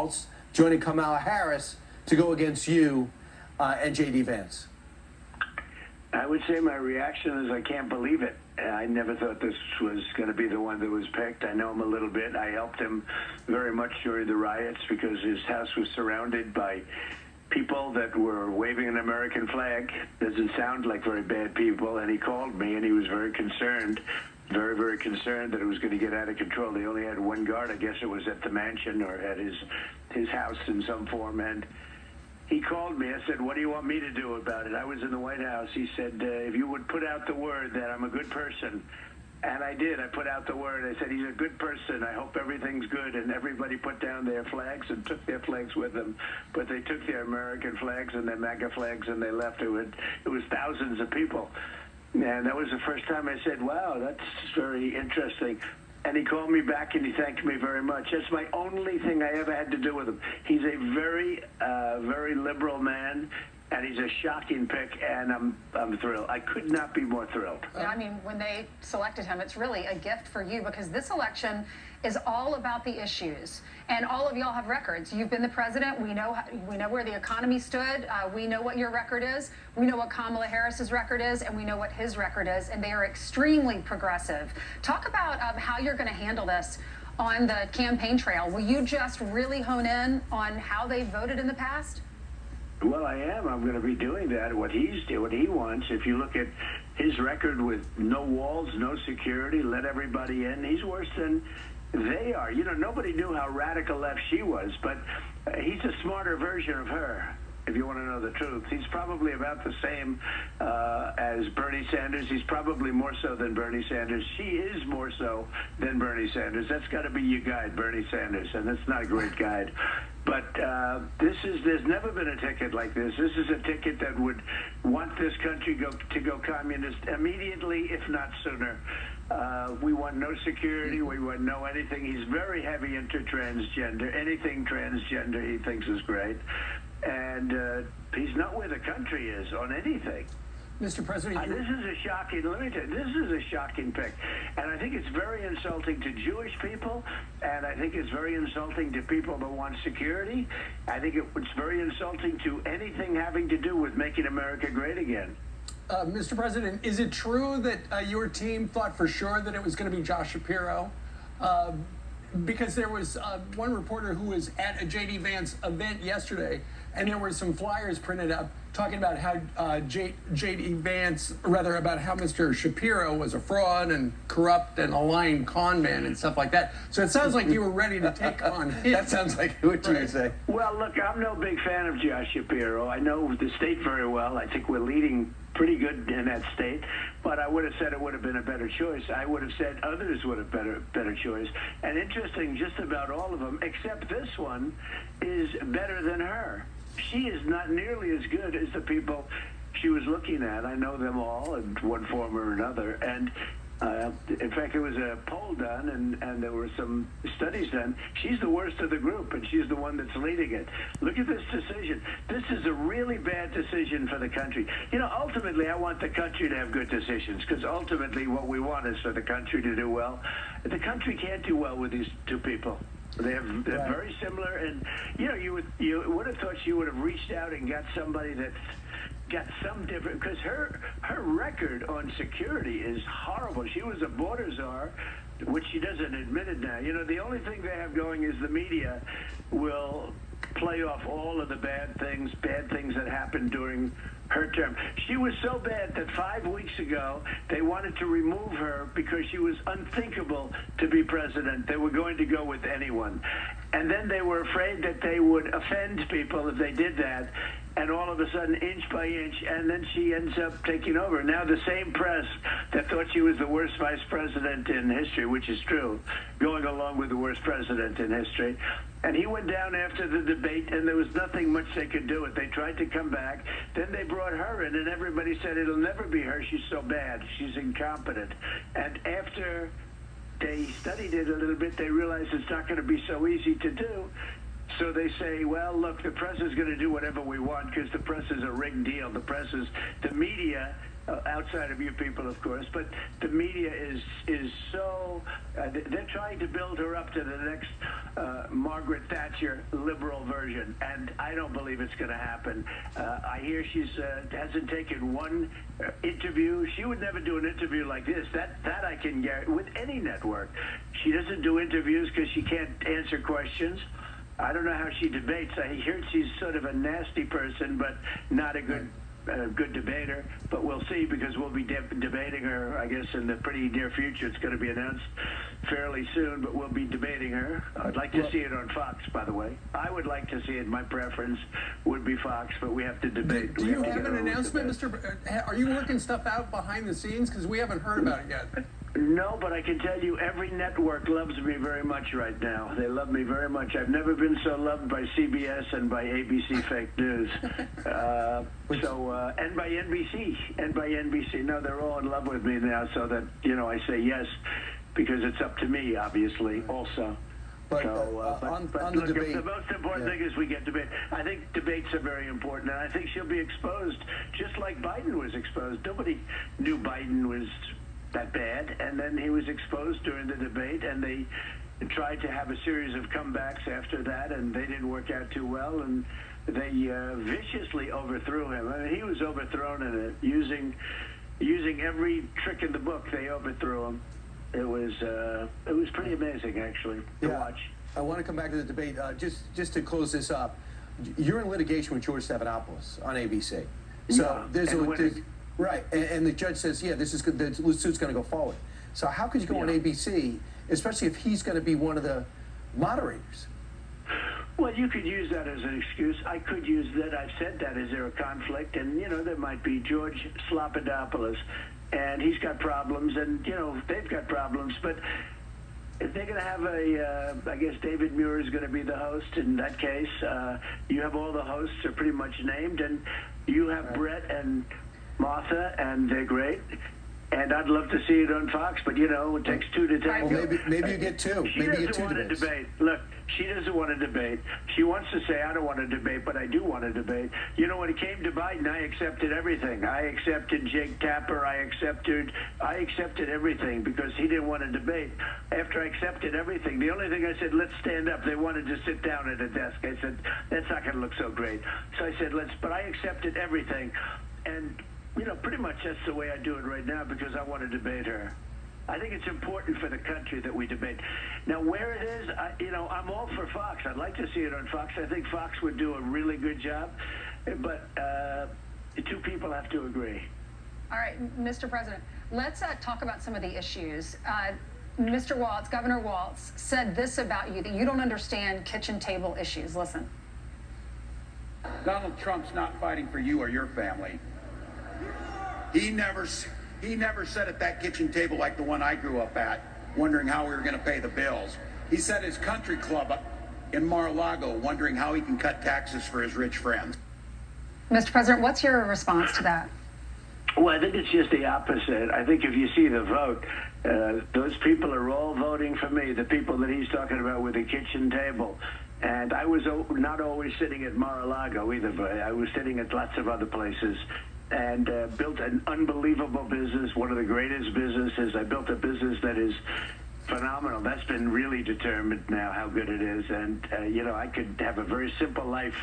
Walz joining Kamala Harris to go against you and J.D. Vance? I would say my reaction is I can't believe it. I never thought this was going to be the one that was picked. I know him a little bit. I helped him very much during the riots because his house was surrounded by people that were waving an American flag. Doesn't sound like very bad people. And he called me and he was very concerned, very, very concerned that it was going to get out of control. They only had one guard. I guess it was at the mansion or at his house in some form. And he called me. I said, what do you want me to do about it? I was in the White House. He said, if you would put out the word that I'm a good person. And I did. I put out the word. I said, he's a good person. I hope everything's good. And everybody put down their flags and took their flags with them. But they took their American flags and their MAGA flags and they left. It was thousands of people. And that was the first time I said, wow, that's very interesting. And he called me back and he thanked me very much. That's my only thing I ever had to do with him. He's a very, very liberal man, and he's a shocking pick, and I'm thrilled. I could not be more thrilled. Yeah, I mean, when they selected him, it's really a gift for you because this election is all about the issues, and all of y'all have records. You've been the president. We know where the economy stood. We know what your record is. We know what Kamala Harris's record is, and we know what his record is, and they are extremely progressive. Talk about how you're going to handle this on the campaign trail. Will you just really hone in on how they voted in the past? Well, I am. I'm going to be doing that. What he wants. If you look at his record with no walls, no security, let everybody in, he's worse than they are. You know, nobody knew how radical left she was, but he's a smarter version of her, if you want to know the truth. He's probably about the same as Bernie Sanders. He's probably more so than Bernie Sanders. She is more so than Bernie Sanders. That's got to be your guide, Bernie Sanders, and that's not a great guide. But there's never been a ticket like this. This is a ticket that would want this country to go communist immediately, if not sooner. We want no security. We want no anything. He's very heavy into transgender. Anything transgender he thinks is great. And he's not where the country is on anything. Mr. President, this is a shocking, let me tell you, this is a shocking pick. And I think it's very insulting to Jewish people, and I think it's very insulting to people that want security. I think it's very insulting to anything having to do with making America great again. Mr. President, is it true that your team thought for sure that it was going to be Josh Shapiro? Because there was one reporter who was at a J.D. Vance event yesterday, and there were some flyers printed up talking about how J.D. Vance, rather about how Mr. Shapiro was a fraud and corrupt and a lying con man and stuff like that. So it sounds like you were ready to take on him. That sounds like what you would say. Well, look, I'm no big fan of Josh Shapiro. I know the state very well. I think we're leading pretty good in that state, but I would have said it would have been a better choice. I would have said others would have better choice. And interesting, just about all of them, except this one, is better than her. She is not nearly as good as the people she was looking at. I know them all in one form or another. And in fact, there was a poll done, and there were some studies done. She's the worst of the group, and she's the one that's leading it. Look at this decision. This is a really bad decision for the country. You know, ultimately, I want the country to have good decisions, because ultimately what we want is for the country to do well. The country can't do well with these two people. They're very similar, and you know, you would have thought she would have reached out and got somebody that's got some different, because her record on security is horrible. She was a border czar, which she doesn't admit it now. You know, the only thing they have going is the media will play off all of the bad things that happened during her term. She was so bad that 5 weeks ago they wanted to remove her because she was unthinkable to be president. They were going to go with anyone. And then they were afraid that they would offend people if they did that. And all of a sudden, inch by inch, and then she ends up taking over. Now the same press that thought she was the worst vice president in history, which is true, going along with the worst president in history. And he went down after the debate, and there was nothing much they could do. They tried to come back. Then they brought her in, and everybody said, it'll never be her. She's so bad. She's incompetent. And after they studied it a little bit, they realized it's not going to be so easy to do. So they say, well, look, the press is going to do whatever we want because the press is a rigged deal. The press is, the media outside of you people, of course, but the media is so they're trying to build her up to the next Margaret Thatcher liberal version, and I don't believe it's going to happen. I hear she's hasn't taken one interview. She would never do an interview like this. That I can guarantee with any network. She doesn't do interviews because she can't answer questions. I don't know how she debates. I heard she's sort of a nasty person, but not a good debater. But we'll see, because we'll be debating her, I guess, in the pretty near future. It's going to be announced fairly soon, but we'll be debating her. I'd like to see it on Fox, by the way. I would like to see it. My preference would be Fox, but we have to debate. Do you have an announcement, Mr. Are you working stuff out behind the scenes? Because we haven't heard about it yet. No, but I can tell you every network loves me very much right now. They love me very much. I've never been so loved by CBS and by ABC fake news. And by NBC. No, they're all in love with me now, so that, I say yes, because it's up to me, obviously, also. But on the look, debate, the most important thing is we get debate. I think debates are very important, and I think she'll be exposed, just like Biden was exposed. Nobody knew Biden was that bad, and then he was exposed during the debate, and they tried to have a series of comebacks after that, and they didn't work out too well, and they viciously overthrew him. I mean, he was overthrown in it, using every trick in the book. They overthrew him. It was pretty amazing, actually, to watch. I want to come back to the debate. Just to close this up, you're in litigation with George Stephanopoulos on ABC. So there's right, and the judge says, yeah, this is good. The suit's going to go forward. So how could you go on ABC, especially if he's going to be one of the moderators? Well, you could use that as an excuse. I could use that. I've said that. Is there a conflict? And, there might be George Slopadopoulos, and he's got problems, and, they've got problems. But if they're going to have I guess David Muir is going to be the host in that case. You have all the hosts are pretty much named, and you have Brett and Martha, and they're great. And I'd love to see it on Fox, but it takes two to tango. Well, maybe you get two. She doesn't want to debate. Look, she doesn't want to debate. She wants to say, I don't want to debate, but I do want to debate. When it came to Biden, I accepted everything. I accepted Jake Tapper. I accepted everything because he didn't want to debate. After I accepted everything, the only thing I said, let's stand up. They wanted to sit down at a desk. I said, that's not going to look so great. So I said, but I accepted everything. And pretty much that's the way I do it right now, because I want to debate her. I think it's important for the country that we debate. Now, where it is, I'm all for Fox. I'd like to see it on Fox. I think Fox would do a really good job, but two people have to agree. All right, Mr. President, let's talk about some of the issues. Mr. Walz, Governor Walz, said this about you, that you don't understand kitchen table issues. Listen. Donald Trump's not fighting for you or your family. He never sat at that kitchen table like the one I grew up at, wondering how we were going to pay the bills. He sat at his country club in Mar-a-Lago, wondering how he can cut taxes for his rich friends. Mr. President, what's your response to that? Well, I think it's just the opposite. I think if you see the vote, those people are all voting for me, the people that he's talking about with the kitchen table. And I was not always sitting at Mar-a-Lago either, but I was sitting at lots of other places. And built an unbelievable business, one of the greatest businesses. I built a business that is phenomenal. That's been really determined now how good it is. And, I could have a very simple life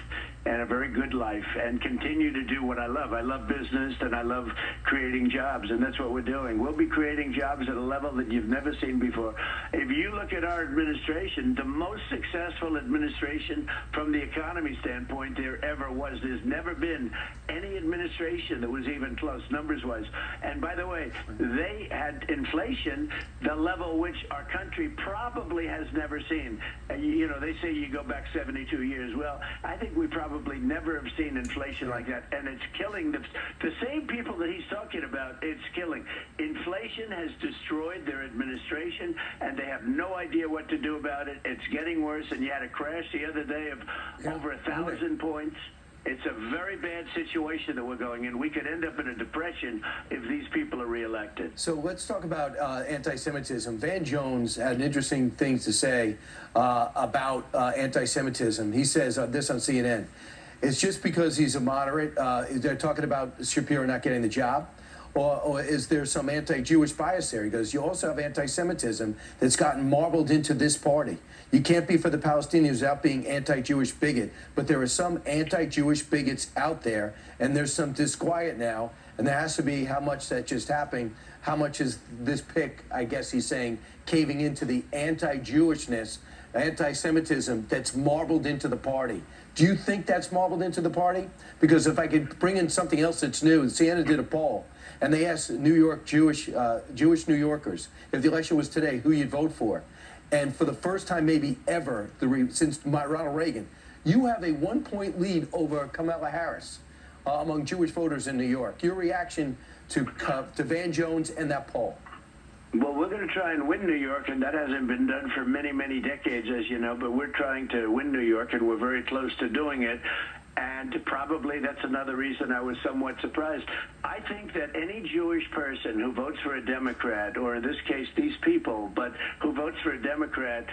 and a very good life and continue to do what I love. I love business and I love creating jobs, and that's what we're doing. We'll be creating jobs at a level that you've never seen before. If you look at our administration, the most successful administration from the economy standpoint there ever was. There's never been any administration that was even close, numbers-wise. And by the way, they had inflation, the level which our country probably has never seen. They say you go back 72 years. Well, I think we probably never have seen inflation like that, and it's killing the same people that he's talking about. It's killing. Inflation has destroyed their administration, and they have no idea what to do about it. It's getting worse, and you had a crash the other day of over 1,000 points. It's a very bad situation that we're going in. We could end up in a depression if these people are reelected. So let's talk about anti-Semitism. Van Jones had an interesting thing to say about anti-Semitism. He says this on CNN. It's just because he's a moderate. They're talking about Shapiro not getting the job. Or is there some anti-Jewish bias there? He goes, you also have anti-Semitism that's gotten marbled into this party. You can't be for the Palestinians without being anti-Jewish bigot, but there are some anti-Jewish bigots out there, and there's some disquiet now, and there has to be how much that just happened. How much is this pick, I guess he's saying, caving into the anti-Jewishness, anti-Semitism that's marbled into the party? Do you think that's marbled into the party? Because if I could bring in something else that's new, CNN did a poll, and they asked New York Jewish New Yorkers, if the election was today, who you'd vote for. And for the first time maybe ever since Ronald Reagan, you have a 1-point lead over Kamala Harris among Jewish voters in New York. Your reaction to Van Jones and that poll? Well, we're going to try and win New York, and that hasn't been done for many, many decades, as you know, but we're trying to win New York, and we're very close to doing it. And probably that's another reason I was somewhat surprised. I think that any Jewish person who votes for a Democrat, or in this case, these people, but who votes for a Democrat,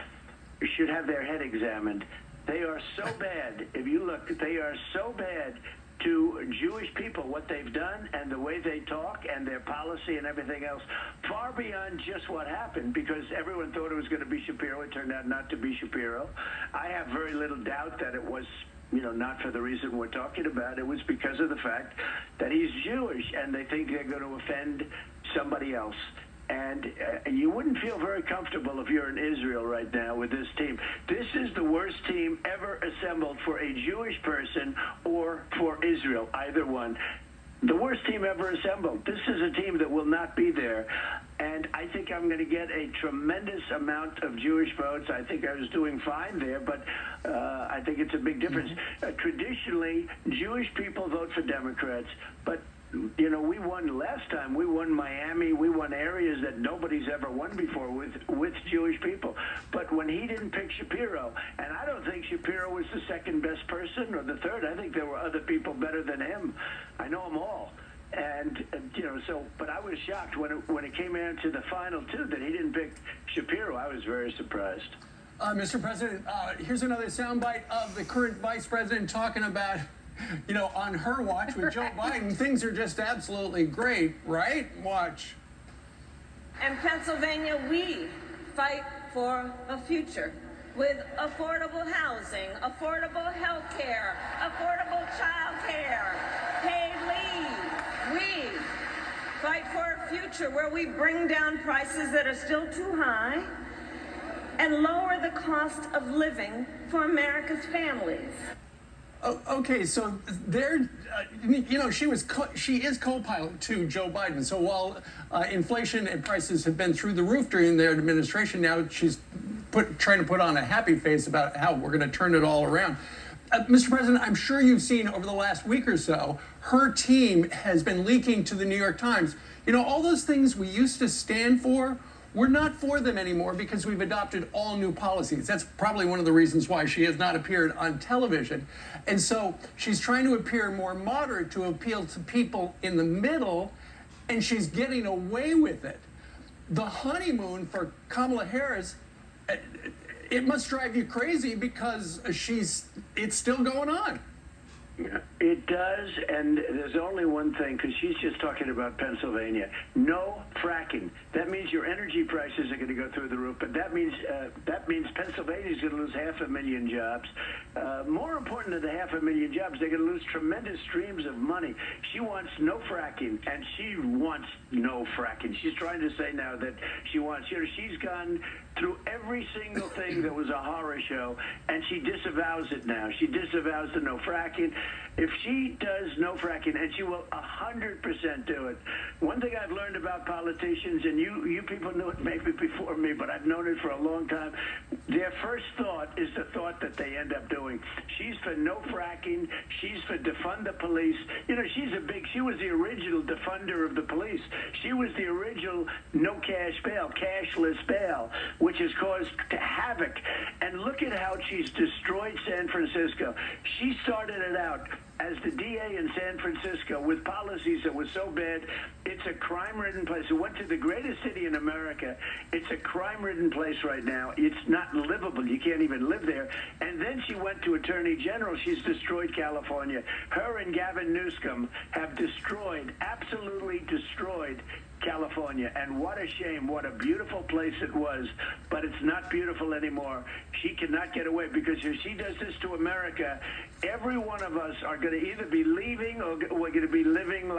should have their head examined. They are so bad. If you look, they are so bad to Jewish people, what they've done and the way they talk and their policy and everything else, far beyond just what happened, because everyone thought it was going to be Shapiro. It turned out not to be Shapiro. I have very little doubt that it was, not for the reason we're talking about. It was because of the fact that he's Jewish, and they think they're going to offend somebody else. And you wouldn't feel very comfortable if you're in Israel right now with this team. This is the worst team ever assembled for a Jewish person or for Israel, either one. The worst team ever assembled. This is a team that will not be there. And I think I'm going to get a tremendous amount of Jewish votes. I think I was doing fine there, but I think it's a big difference. Traditionally, Jewish people vote for Democrats, but we won last time. We won Miami. We won areas that nobody's ever won before with Jewish people. But when he didn't pick Shapiro, and I don't think Shapiro was the second best person or the third. I think there were other people better than him. I know them all. And, but I was shocked when it came down to the final two that he didn't pick Shapiro. I was very surprised. Mr. President, here's another soundbite of the current vice president talking about, on her watch with Joe Biden, things are just absolutely great, right? Watch. In Pennsylvania, we fight for a future with affordable housing, affordable health care, affordable child care, paid leave. We fight for a future where we bring down prices that are still too high and lower the cost of living for America's families. Okay, so there, she is co-pilot to Joe Biden. So while inflation and prices have been through the roof during their administration, now she's trying to put on a happy face about how we're going to turn it all around. Mr. President, I'm sure you've seen over the last week or so, her team has been leaking to the New York Times. All those things we used to stand for, we're not for them anymore because we've adopted all new policies. That's probably one of the reasons why she has not appeared on television. And so she's trying to appear more moderate to appeal to people in the middle, and she's getting away with it. The honeymoon for Kamala Harris, it must drive you crazy because it's still going on. It does, and there's only one thing, because she's just talking about Pennsylvania. No fracking. That means your energy prices are going to go through the roof, but that means Pennsylvania's going to lose 500,000 jobs. More important than the 500,000 jobs, they're going to lose tremendous streams of money. She wants no fracking, and she wants no fracking. She's trying to say now that she wants, she's gone through every single thing that was a horror show, and she disavows it now. She disavows the no fracking. If she does no fracking, and she will 100% do it. One thing I've learned about politicians, and you people knew it maybe before me, but I've known it for a long time, their first thought is the thought that they end up doing. She's for no fracking. She's for defund the police. She was the original defunder of the police. She was the original no cash bail, cashless bail, which has caused havoc. And look at how she's destroyed San Francisco. She started it out as the DA in San Francisco with policies that were so bad. It's a crime-ridden place. It went to the greatest city in America. It's a crime-ridden place right now. It's not livable. You can't even live there. And then she went to Attorney General. She's destroyed California. Her and Gavin Newsom have destroyed, absolutely destroyed California. And what a shame. What a beautiful place it was. But it's not beautiful anymore. She cannot get away, because if she does this to America, every one of us are going to either be leaving, or we're going to be living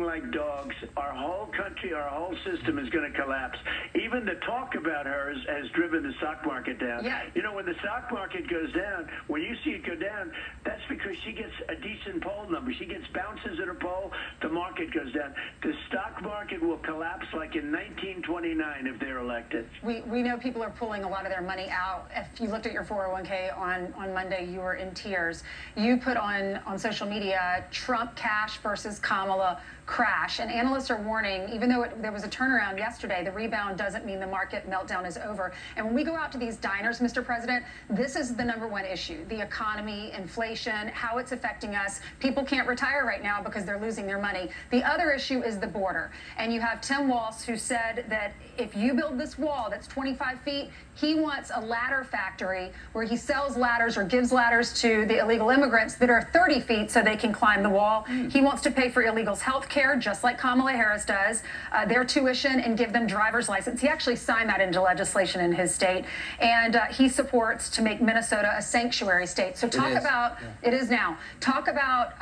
like dogs. Our whole country, our whole system is going to collapse. Even the talk about her has driven the stock market down. Yeah. You know, when the stock market goes down, when you see it go down, that's because she gets a decent poll number. She gets bounces in her poll, the market goes down. The stock market will collapse like in 1929 if they're elected. We know people are pulling a lot of their money out. If you looked at your 401k on Monday, you were in tears. You put on social media, Trump cash versus Kamala crash. And analysts are warning, even though there was a turnaround yesterday, the rebound doesn't mean the market meltdown is over. And when we go out to these diners, Mr. President, this is the number one issue: the economy, inflation, how it's affecting us. People can't retire right now because they're losing their money. The other issue is the border. And you have Tim Walz, who said that if you build this wall that's 25 feet, he wants a ladder factory where he sells ladders or gives ladders to the illegal immigrants that are 30 feet so they can climb the wall. He wants to pay for illegals' health care, just like Kamala Harris does, their tuition, and give them driver's license. He actually signed that into legislation in his state. And he supports to make Minnesota a sanctuary state. So talk about, it is now, talk about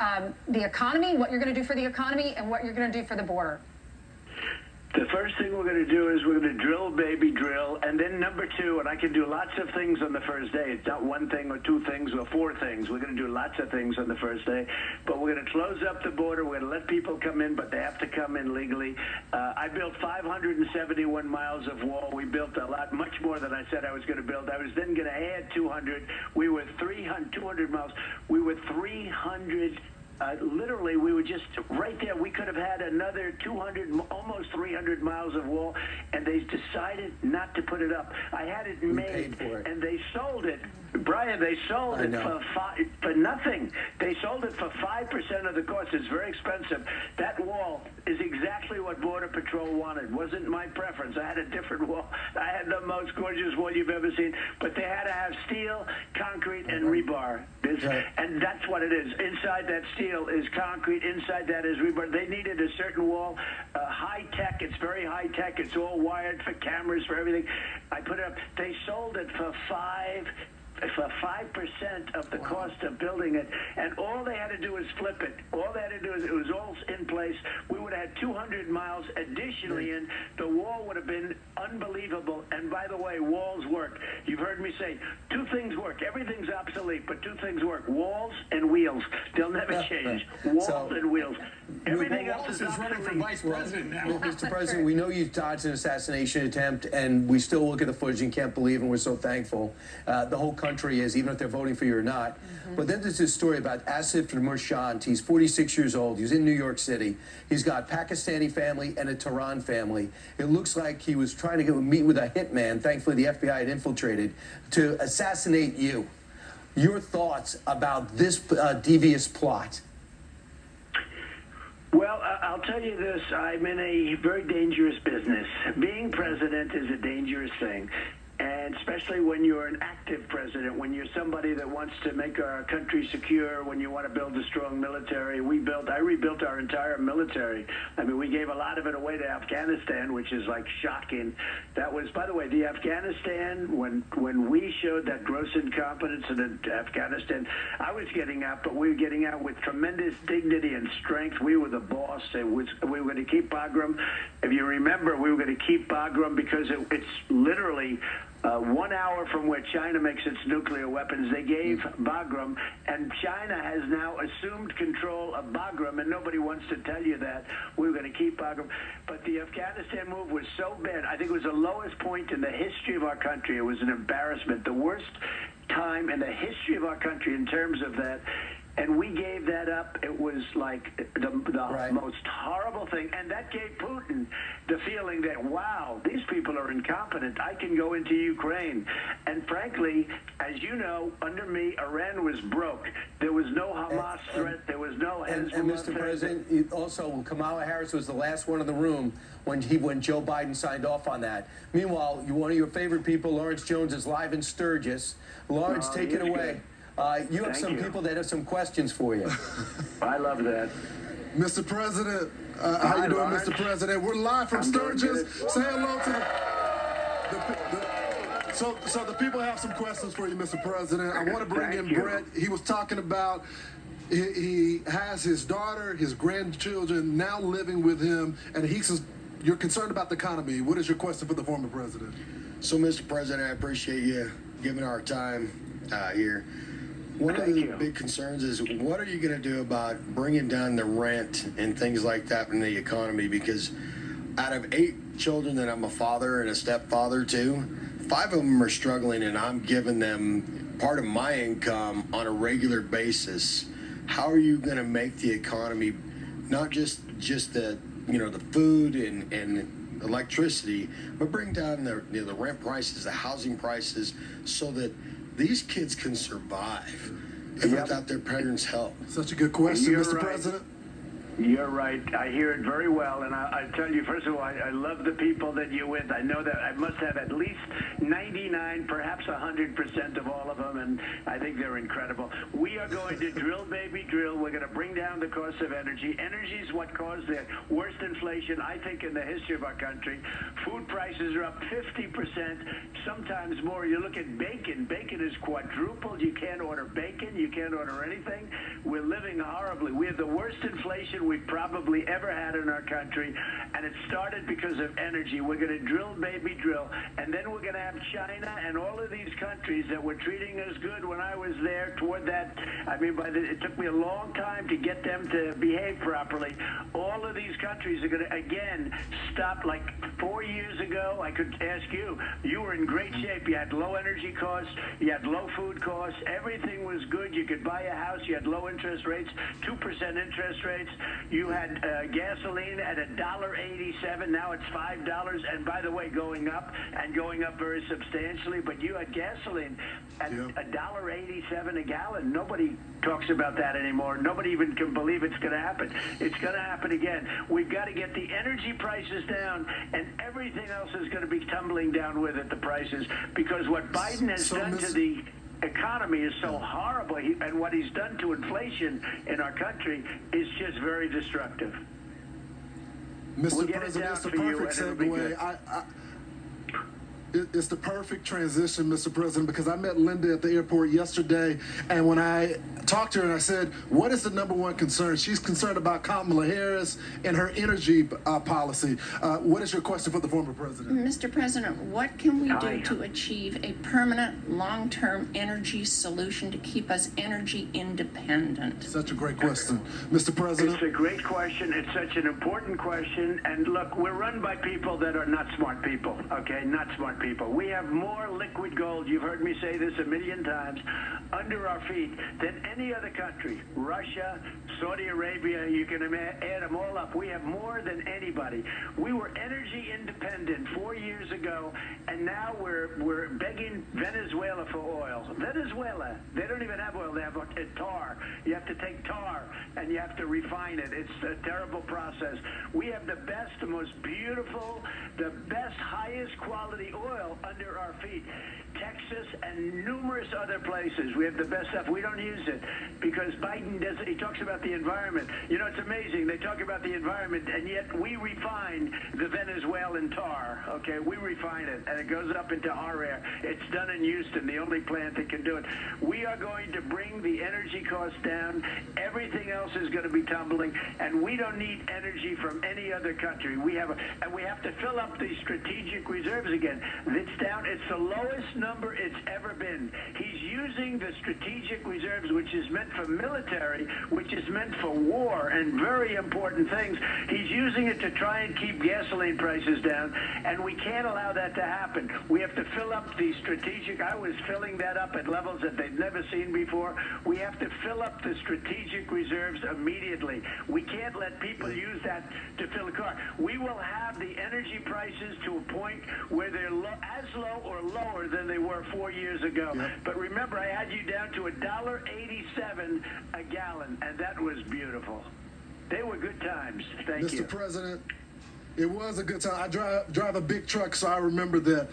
the economy, what you're going to do for the economy, and what you're going to do for the border. The first thing we're going to do is we're going to drill, baby, drill. And then number two, and I can do lots of things on the first day. It's not one thing or two things or four things. We're going to do lots of things on the first day. But we're going to close up the border. We're going to let people come in, but they have to come in legally. I built 571 miles of wall. We built a lot, much more than I said I was going to build. I was then going to add 200. We were 200 miles. We were 300. Literally, we were just right there. We could have had another 200, almost 300 miles of wall, and they decided not to put it up. I had it made, and they sold it. Brian, they sold it for nothing. They sold it for 5% of the cost. It's very expensive. That wall is exactly what Border Patrol wanted. Wasn't my preference. I had a different wall. I had the most gorgeous wall you've ever seen. But they had to have steel, concrete, and rebar. And that's what it is. Inside that steel is concrete. Inside that is rebar. They needed a certain wall, high tech. It's very high tech. It's all wired for cameras, for everything. I put it up. They sold it for 5% of the cost of building it, and all they had to do was flip it. All they had to do is, it was all in place. We would have had 200 miles additionally in. The wall would have been unbelievable. And by the way, walls work. You've heard me say two things work. Everything's obsolete, but two things work: walls and wheels. They'll never change. Walls and wheels. Everything else is running for vice president now. Mr. President, we know you dodged an assassination attempt, and we still look at the footage and can't believe, and we're so thankful. The whole country is, even if they're voting for you or not. But then there's this story about Asif Merchant. He's 46 years old. He's in New York City. He's got Pakistani family and a Tehran family. It looks like he was trying to meet with a hitman. Thankfully, the FBI had infiltrated to assassinate you. Your thoughts about this devious plot? Well, I'll tell you this. I'm in a very dangerous business. Being president is a dangerous thing. And especially when you're an active president, when you're somebody that wants to make our country secure, when you want to build a strong military. I rebuilt our entire military. I mean, we gave a lot of it away to Afghanistan, which is like shocking. That was, by the way, the Afghanistan, when we showed that gross incompetence in Afghanistan, I was getting out, but we were getting out with tremendous dignity and strength. We were the boss. We were going to keep Bagram. If you remember, we were going to keep Bagram because it's literally 1 hour from where China makes its nuclear weapons. They gave Bagram, and China has now assumed control of Bagram, and nobody wants to tell you that. We were going to keep Bagram. But the Afghanistan move was so bad. I think it was the lowest point in the history of our country. It was an embarrassment. The worst time in the history of our country in terms of that. and we gave that up. It was like the Right. most horrible thing, and that gave Putin the feeling that, wow, these people are incompetent. I can go into Ukraine. And frankly, as you know, under me, Iran was broke. There was no Hamas threat. There was no Hezbollah And Mr. threat. President, also Kamala Harris was the last one in the room when Joe Biden signed off on that. Meanwhile, one of your favorite people, Lawrence Jones, is live in Sturgis. Lawrence, take it he's away. You have Thank some you. people that have some questions for you. I love that. Mr. President, how you doing, Lawrence. Mr. President? We're live from I'm doing Sturgis. good. Say hello to so the people have some questions for you, Mr. President. I want to bring Thank in you. Brett. He was talking about he has his daughter, his grandchildren now living with him, and he says you're concerned about the economy. What is your question for the former president? So, Mr. President, I appreciate you giving our time here. One of the big concerns is what are you going to do about bringing down the rent and things like that in the economy? Because out of 8 children that I'm a father and a stepfather to, 5 of them are struggling, and I'm giving them part of my income on a regular basis. How are you going to make the economy not just the the food and electricity, but bring down the rent prices, the housing prices, so that these kids can survive without their parents' help? Such a good question, You're Mr. right. President. You're right. I hear it very well, and I tell you, first of all, I love the people that you're with. I know that I must have at least 99, perhaps 100% of all of them, and I think they're incredible. We are going to drill, baby, drill. We're going to bring down the cost of energy. Energy is what caused the worst inflation, I think, in the history of our country. Food prices are up 50%, sometimes more. You look at bacon. Bacon is quadrupled. You can't order bacon. You can't order anything. We're living horribly. We have the worst inflation we've probably ever had in our country, and it started because of energy. We're going to drill, baby, drill, and then we're going to have China and all of these countries that were treating us good when I was there toward that. I mean, it took me a long time to get them to behave properly. All of these countries are going to, again, stop. Like 4 years ago, I could ask you, you were in great shape. You had low energy costs. You had low food costs. Everything was good. You could buy a house. You had low interest rates, 2% interest rates. You had gasoline at $1.87. Now it's $5. And by the way, going up very substantially. But you had gasoline at $1.87 a gallon. Nobody talks about that anymore. Nobody even can believe it's going to happen. It's going to happen again. We've got to get the energy prices down, and everything else is going to be tumbling down with it, the prices, because what Biden has done to the economy is so horrible, and what he's done to inflation in our country is just very destructive. Mr. We'll get it President, down it's the for you, perfect and it'll be good. segue. It's the perfect transition, Mr. President, because I met Linda at the airport yesterday, and when I talked to her and I said, what is the number one concern? She's concerned about Kamala Harris and her energy policy. What is your question for the former president? Mr. President, what can we Hi. do to achieve a permanent, long-term energy solution to keep us energy independent? Such a great question. Mr. President? It's a great question. It's such an important question. And look, we're run by people that are not smart people, okay? Not smart people. We have more liquid gold, you've heard me say this a million times, under our feet than any other country. Russia, Saudi Arabia, you can add them all up. We have more than anybody. We were energy independent 4 years ago, and now we're begging Venezuela for oil. Venezuela, they don't even have oil. They have tar. You have to take tar, and you have to refine it. It's a terrible process. We have the best, the most beautiful, the best, highest quality oil under our feet. Texas and numerous other places. We have the best stuff. We don't use it because Biden doesn't. He talks about the environment. You know, it's amazing. They talk about the environment, and yet we refine the Venezuelan tar. Okay, we refine it, and it goes up into our air. It's done in Houston, the only plant that can do it. We are going to bring the energy costs down. Everything else is going to be tumbling, and we don't need energy from any other country. We have to fill up these strategic reserves again. It's down. It's the lowest number it's ever been. He's using the strategic reserves, which is meant for military, which is meant for war and very important things. He's using it to try and keep gasoline prices down, and we can't allow that to happen. We have to fill up the strategic. I was filling that up at levels that they've never seen before. We have to fill up the strategic reserves immediately. We can't let people use that to fill the car. We will have the energy prices to a point where they're as low or lower than they were 4 years ago. Yep. But remember, I had you down to $1.87 a gallon, and that was beautiful. They were good times. Thank you. Mr. President, it was a good time. I drive a big truck, so I remember that.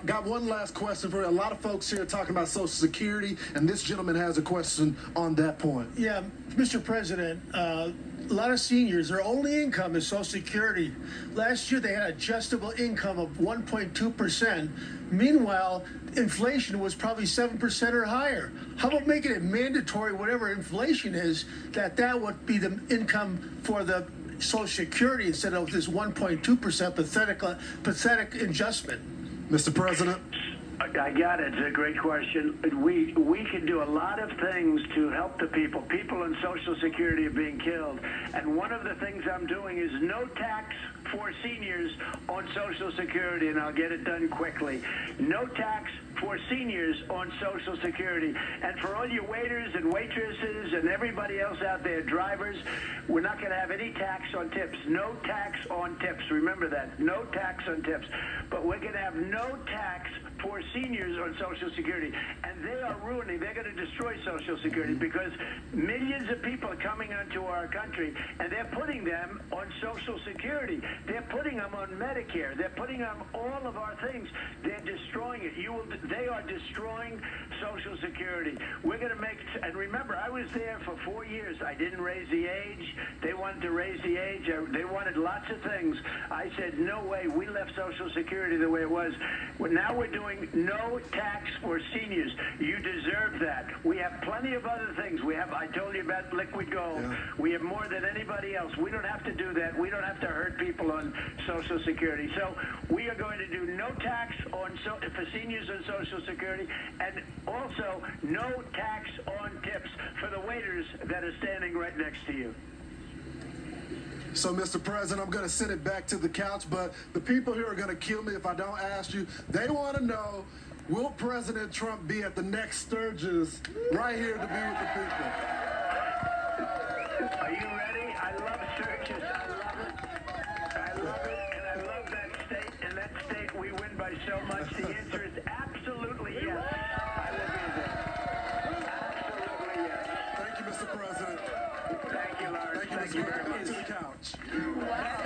Got one last question for you. A lot of folks here talking about Social Security, and this gentleman has a question on that point. Yeah, Mr. President, a lot of seniors, their only income is Social Security. Last year, they had adjustable income of 1.2%. Meanwhile, inflation was probably 7% or higher. How about making it mandatory, whatever inflation is, that would be the income for the Social Security instead of this 1.2% pathetic adjustment? Mr. President? I got it. It's a great question. We can do a lot of things to help the people. People in Social Security are being killed. And one of the things I'm doing is no tax for seniors on Social Security, and I'll get it done quickly. No tax for seniors on Social Security. And for all your waiters and waitresses and everybody else out there, drivers, we're not going to have any tax on tips. No tax on tips. Remember that. No tax on tips. But we're going to have no tax for seniors on Social Security. And they are ruining, they're going to destroy Social Security because millions of people are coming onto our country and they're putting them on Social Security. They're putting them on Medicare. They're putting them on all of our things. They're destroying it. They are destroying Social Security. We're going to make, and remember, I was there for 4 years. I didn't raise the age. They wanted to raise the age. They wanted lots of things. I said, no way. We left Social Security the way it was. Now we're doing no tax for seniors. You deserve that. We have plenty of other things. I told you about liquid gold. Yeah. We have more than anybody else. We don't have to do that. We don't have to hurt people on Social Security. So we are going to do no tax for seniors on Social Security, and also no tax on tips for the waiters that are standing right next to you. So, Mr. President, I'm going to send it back to the couch, but the people here are going to kill me if I don't ask you. They want to know, will President Trump be at the next Sturgis right here to be with the people? Are you ready? I love Sturgis. I love it. I love it, and I love that state. And that state, we win by so much. The answer is absolutely yes. I will be there. Absolutely yes. Thank you, Mr. President. Thank you, Lawrence. Thank you, Mr. President. Back to the couch.